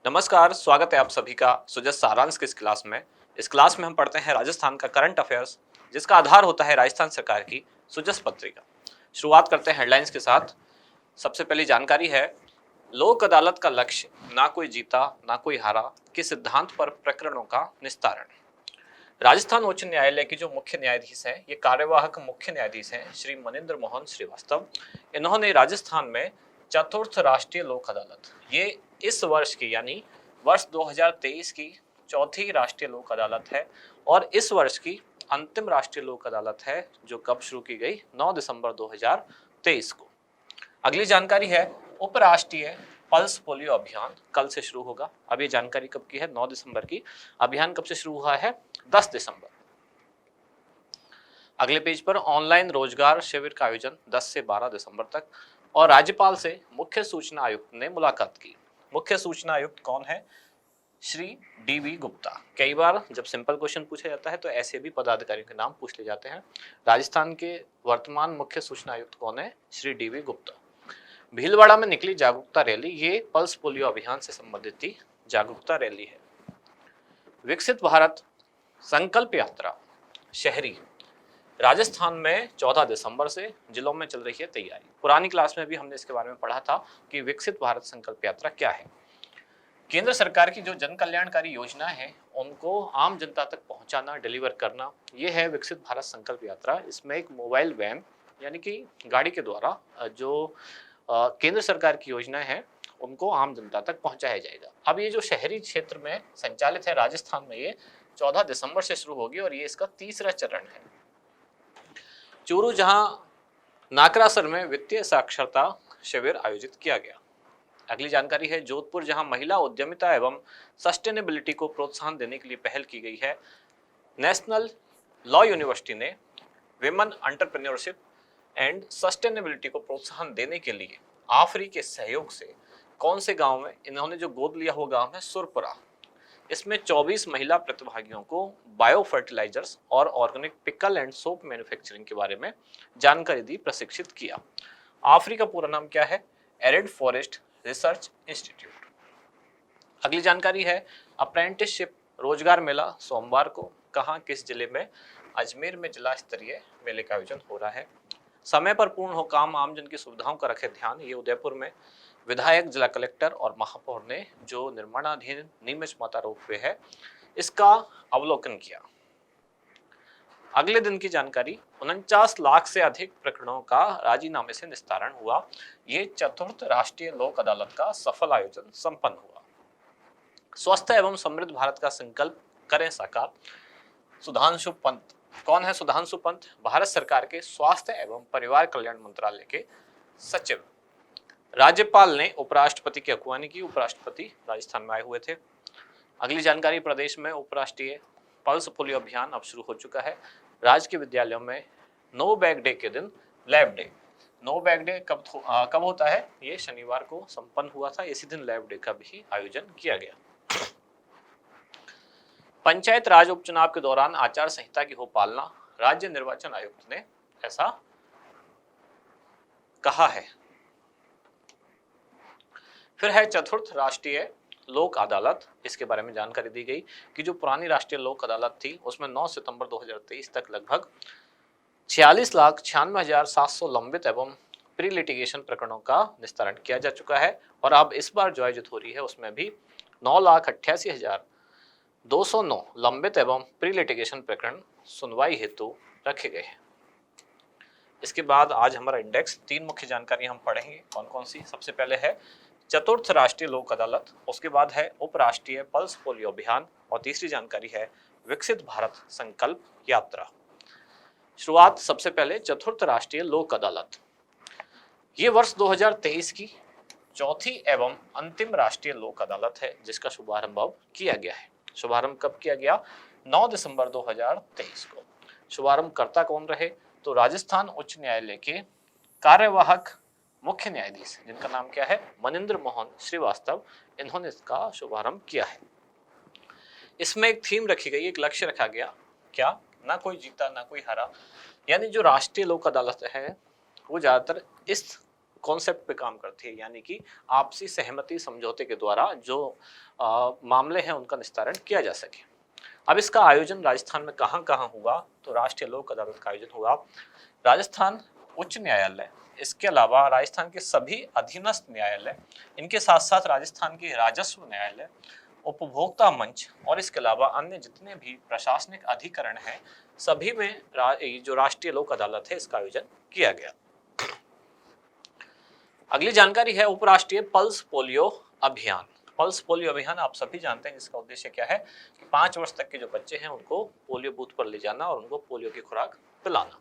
नमस्कार, स्वागत है आप सभी का सुजस सारांश की इस क्लास में। इस क्लास में हम पढ़ते हैं राजस्थान का करंट अफेयर्स, जिसका आधार होता है राजस्थान सरकार की सुजस पत्रिका। शुरुआत करते हैं हेडलाइंस के साथ। सबसे पहली जानकारी है, लोक अदालत का लक्ष्य ना कोई जीता ना कोई हारा के सिद्धांत पर प्रकरणों का निस्तारण। राजस्थान उच्च न्यायालय के जो मुख्य न्यायाधीश हैं, ये कार्यवाहक मुख्य न्यायाधीश हैं श्री मनिंद्र मोहन श्रीवास्तव। इन्होंने राजस्थान में चतुर्थ राष्ट्रीय लोक अदालत, ये इस वर्ष की यानी वर्ष 2023 की चौथी राष्ट्रीय लोक अदालत है और इस वर्ष की अंतिम राष्ट्रीय लोक अदालत है, जो कब शुरू की गई 9 दिसंबर 2023 को। अगली जानकारी है, उपराष्ट्रीय पल्स पोलियो अभियान कल से शुरू होगा। अब ये जानकारी कब की है? 9 दिसंबर की। अभियान कब से शुरू हुआ है? 10 दिसंबर। अगले पेज पर ऑनलाइन रोजगार शिविर का आयोजन 10 से 12 दिसंबर तक और राज्यपाल से मुख्य सूचना आयुक्त ने मुलाकात की। मुख्य सूचना आयुक्त कौन है? श्री डी.वी. गुप्ता। कई बार जब सिंपल क्वेश्चन पूछा जाता है तो ऐसे भी पदाधिकारियों के नाम पूछ ले जाते हैं। राजस्थान के वर्तमान मुख्य सूचना आयुक्त कौन है? श्री डी.वी. गुप्ता। भीलवाड़ा में निकली जागरूकता रैली, ये पल्स पोलियो अभियान से संबंधित थी जागरूकता रैली है। विकसित भारत संकल्प यात्रा शहरी, राजस्थान में 14 दिसंबर से जिलों में चल रही है तैयारी। पुरानी क्लास में भी हमने इसके बारे में पढ़ा था कि विकसित भारत संकल्प यात्रा क्या है। केंद्र सरकार की जो जन कल्याणकारी योजना है उनको आम जनता तक पहुंचाना, डिलीवर करना, ये है विकसित भारत संकल्प यात्रा। इसमें एक मोबाइल वैन यानी कि गाड़ी के द्वारा जो केंद्र सरकार की योजना है उनको आम जनता तक पहुंचाया जाएगा। अब ये जो शहरी क्षेत्र में संचालित है राजस्थान में, ये 14 दिसंबर से शुरू होगी और ये इसका तीसरा चरण है। चूरू जहां नाकरासर में वित्तीय साक्षरता शिविर आयोजित किया गया। अगली जानकारी है, जोधपुर जहां महिला उद्यमिता एवं सस्टेनेबिलिटी को प्रोत्साहन देने के लिए पहल की गई है। नेशनल लॉ यूनिवर्सिटी ने विमेन एंटरप्रेन्योरशिप एंड सस्टेनेबिलिटी को प्रोत्साहन देने के लिए आफरी के सहयोग से कौन से गांव में इन्होंने जो गोद लिया हुआ गांव है सुरपुरा, इसमें 24 महिला प्रतिभागियों को बायो फर्टिलाइजर्स और organic pickle and soap manufacturing के बारे में जानकारी दी, प्रशिक्षित किया। आफरी का पूरा नाम क्या है? Arid forest research institute. अगली जानकारी है, अप्रेंटिसशिप रोजगार मेला सोमवार को कहां, किस जिले में? अजमेर में जिला स्तरीय मेले का आयोजन हो रहा है। समय पर पूर्ण हो काम, आमजन की सुविधाओं का रखे ध्यान, ये उदयपुर में विधायक, जिला कलेक्टर और महापौर ने जो निर्माणाधीन नीमच माता रोपवे है इसका अवलोकन किया। अगले दिन की जानकारी, 49 लाख से अधिक प्रकरणों का राजीनामे से निस्तारण हुआ। ये चतुर्थ राष्ट्रीय लोक अदालत का सफल आयोजन संपन्न हुआ। स्वस्थ एवं समृद्ध भारत का संकल्प करें साकार। सुधांशु पंत, कौन है सुधांशु पंत? भारत सरकार के स्वास्थ्य एवं परिवार कल्याण मंत्रालय के सचिव। राज्यपाल ने उपराष्ट्रपति की अगुवानी की। उपराष्ट्रपति राजस्थान में आए हुए थे। अगली जानकारी, प्रदेश में उपराष्ट्रीय पल्स पोलियो अभियान अब शुरू हो चुका है। राज्य के विद्यालयों में नो बैग डे के दिन lab day. No bag day कब होता है? ये शनिवार को संपन्न हुआ था। इसी दिन लैब डे का भी आयोजन किया गया। पंचायत राज उपचुनाव के दौरान आचार संहिता की हो पालना, राज्य निर्वाचन आयुक्त ने ऐसा कहा है। फिर है चतुर्थ राष्ट्रीय लोक अदालत, इसके बारे में जानकारी दी गई कि जो पुरानी राष्ट्रीय लोक अदालत थी उसमें 9 सितंबर 2023 तक लगभग 46,96,700 लंबित एवं प्री लिटिगेशन प्रकरणों का निस्तारण किया जा चुका है और अब इस बार जो आयोजित हो रही है उसमें भी 9,88,209 लंबित एवं प्री लिटिगेशन प्रकरण सुनवाई हेतु रखे गए हैं। इसके बाद आज हमारा इंडेक्स 3 मुख्य जानकारी हम पढ़ेंगे। कौन कौन सी? सबसे पहले है चतुर्थ राष्ट्रीय लोक अदालत, उसके बाद है उपराष्ट्रीय पल्स पोलियो अभियान और तीसरी जानकारी है विकसित भारत संकल्प यात्रा। शुरुआत सबसे पहले चतुर्थ राष्ट्रीय लोक अदालत। ये वर्ष 2023 की चौथी एवं अंतिम राष्ट्रीय लोक अदालत है जिसका शुभारंभ अब किया गया है। शुभारंभ कब किया गया? 9 दिसंबर 2023 को। शुभारंभकर्ता कौन रहे? तो राजस्थान उच्च न्यायालय के कार्यवाहक मुख्य न्यायाधीश, जिनका नाम क्या है? मनिंद्र मोहन श्रीवास्तव, इन्होंने इसका शुभारंभ किया है। इसमें एक थीम रखी गई, एक लक्ष्य रखा गया, क्या? ना कोई जीता ना कोई हारा। यानी जो राष्ट्रीय लोक अदालत है वो ज्यादातर इस कॉन्सेप्ट पे काम करती है, यानी कि आपसी सहमति समझौते के द्वारा जो मामले हैं उनका निस्तारण किया जा सके। अब इसका आयोजन राजस्थान में कहाँ कहाँ हुआ, तो राष्ट्रीय लोक अदालत का आयोजन हुआ राजस्थान उच्च न्यायालय, इसके अलावा राजस्थान के सभी अधीनस्थ न्यायालय, इनके साथ साथ राजस्थान के राजस्व न्यायालय, उपभोक्ता मंच और इसके अलावा अन्य जितने भी प्रशासनिक अधिकरण हैं, सभी में जो राष्ट्रीय लोक अदालत है इसका आयोजन किया गया। अगली जानकारी है उपराष्ट्रीय पल्स पोलियो अभियान। पल्स पोलियो अभियान आप सभी जानते हैं, जिसका उद्देश्य क्या है कि 5 वर्ष तक के जो बच्चे हैं उनको पोलियो बूथ पर ले जाना और उनको पोलियो की खुराक पिलाना।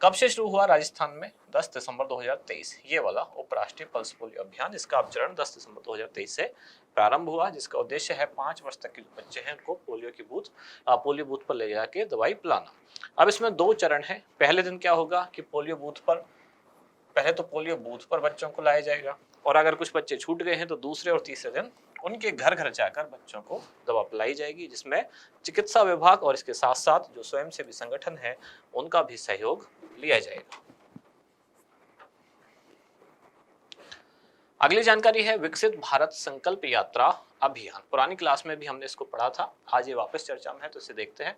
कब से शुरू हुआ? राजस्थान में 10 दिसंबर 2023 ये वाला उपराष्ट्रीय पल्स पोलियो अभियान, इसका चरण 10 दिसंबर 2023 से प्रारंभ हुआ, जिसका उद्देश्य है 5 वर्ष तक के जो बच्चे हैं उनको पोलियो बूथ पर ले जाके दवाई पिलाना। अब इसमें 2 चरण है। पहले दिन क्या होगा कि पहले तो पोलियो बूथ पर बच्चों को लाया जाएगा, और अगर कुछ बच्चे छूट गए हैं तो दूसरे और तीसरे दिन उनके घर घर जाकर बच्चों को दवा पिलाई जाएगी, जिसमें चिकित्सा विभाग और इसके साथ साथ जो स्वयंसेवी संगठन है उनका भी सहयोग लिया जाएगा। अगली जानकारी है विकसित भारत संकल्प यात्रा अभियान। पुरानी क्लास में भी हमने इसको पढ़ा था, आज ये वापस चर्चा में है, तो इसे देखते हैं।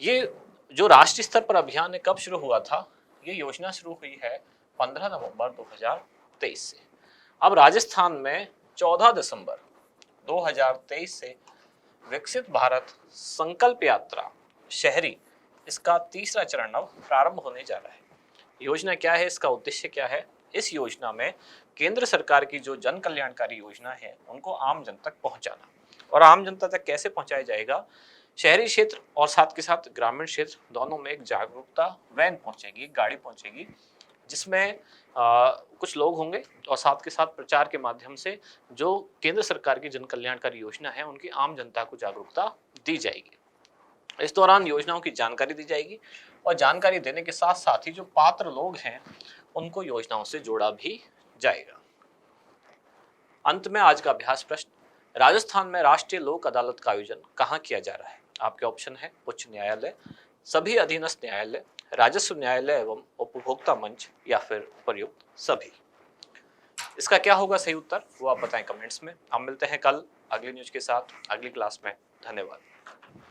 ये जो राष्ट्रीय स्तर पर अभियान है कब शुरू हुआ था? ये योजना शुरू हुई है 15 नवंबर 2023 से। अब राजस्थान में 14 दिसंबर 2023 से विकसित भारत संकल्प यात्रा शहरी, इसका तीसरा चरण अब प्रारंभ होने जा रहा है। योजना क्या है, इसका उद्देश्य क्या है? इस योजना में केंद्र सरकार की जो जन कल्याणकारी योजना है उनको आम जन तक पहुंचाना, और आम जनता तक कैसे पहुंचाया जाएगा? शहरी क्षेत्र और साथ के साथ ग्रामीण क्षेत्र दोनों में एक जागरूकता वैन पहुंचेगी, एक गाड़ी पहुंचेगी, जिसमें कुछ लोग होंगे और साथ के साथ प्रचार के माध्यम से जो केंद्र सरकार की जन कल्याणकारी योजना है उनकी आम जनता को जागरूकता दी जाएगी। इस दौरान योजनाओं की जानकारी दी जाएगी, और जानकारी देने के साथ साथ ही जो पात्र लोग हैं उनको योजनाओं से जोड़ा भी जाएगा। अंत में आज का अभ्यास प्रश्न, राजस्थान में राष्ट्रीय लोक अदालत का आयोजन कहाँ किया जा रहा है? आपके ऑप्शन है उच्च न्यायालय, सभी अधीनस्थ न्यायालय, राजस्व न्यायालय एवं उपभोक्ता मंच, या फिर उपर्युक्त सभी। इसका क्या होगा सही उत्तर, वो आप बताएं कमेंट्स में। हम मिलते हैं कल अगली न्यूज के साथ अगली क्लास में। धन्यवाद।